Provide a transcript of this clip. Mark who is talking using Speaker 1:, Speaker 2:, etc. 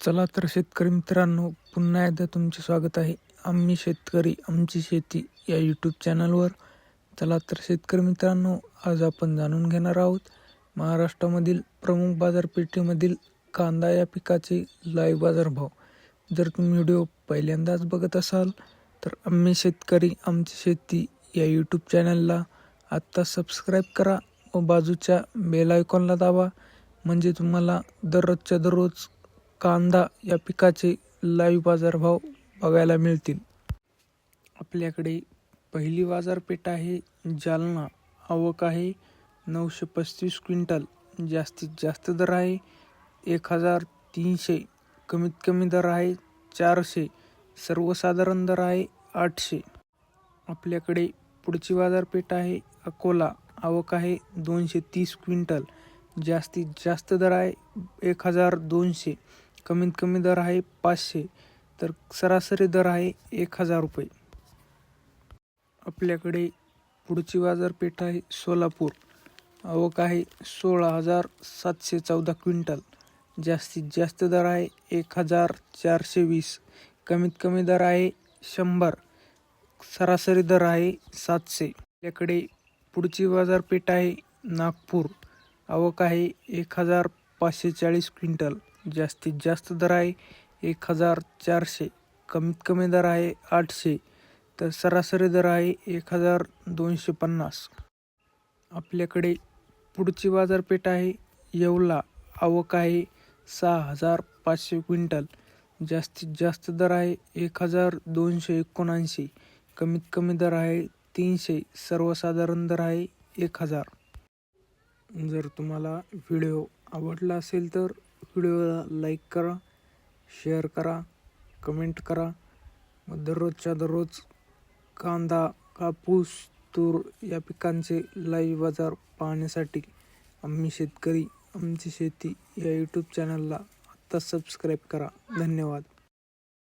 Speaker 1: चला तर शेतकरी मित्रांनो, पुन्हा एकदा तुमचे स्वागत आहे. आम्ही शेतकरी आमची शेती या यूट्यूब चॅनलवर. चला तर शेतकरी मित्रांनो, आज आपण जाणून घेणार आहोत महाराष्ट्रामधील प्रमुख बाजारपेठेमधील कांदा या पिकाचे लाईव्ह बाजारभाव. जर तुम्ही व्हिडिओ पहिल्यांदाच बघत असाल तर आम्ही शेतकरी आमची शेती या यूट्यूब चॅनलला आत्ता सबस्क्राईब करा व बाजूच्या बेल आयकॉनला दाबा, म्हणजे तुम्हाला दररोजच्या दररोज कांदा या पिकाचे लाईव्ह बाजारभाव बघायला मिळतील. आपल्याकडे पहिली बाजारपेठ आहे जालना. आवक आहे 935 क्विंटल. जास्तीत जास्त दर आहे 1300. कमीत कमी दर आहे 400. सर्वसाधारण दर आहे 800. आपल्याकडे पुढची बाजारपेठ आहे अकोला. आवक आहे 230 क्विंटल. जास्तीत जास्त दर आहे 1200. कमीत कमी दर आहे 500. तर सरासरी दर आहे 1000 रुपये. आपल्याकडे पुढची बाजारपेठ आहे सोलापूर. आवक आहे 16,714 क्विंटल. जास्तीत जास्त दर आहे 1420. कमीत कमी दर आहे 100. सरासरी दर आहे 700. आपल्याकडे पुढची बाजारपेठ आहे नागपूर. आवक आहे 1540 क्विंटल. जास्तीत जास्त दर आहे 1400. कमीत कमी दर आहे 800. तर सरासरी दर आहे 1250. आपल्याकडे पुढची बाजारपेठ आहे येवला. आवक आहे 6500 क्विंटल. जास्तीत जास्त दर आहे 1279. कमीत कमी दर आहे 300. सर्वसाधारण दर आहे 1000. जर तुम्हाला व्हिडिओ आवडला असेल तर व्हिडिओला लाईक करा, शेअर करा, कमेंट करा. व दररोजच्या दररोज कांदा, कापूस, तूर या पिकांचे लाईव्ह बाजार पाहण्यासाठी आम्ही शेतकरी आमची शेती या यूट्यूब चॅनलला आत्ता सबस्क्राईब करा. धन्यवाद.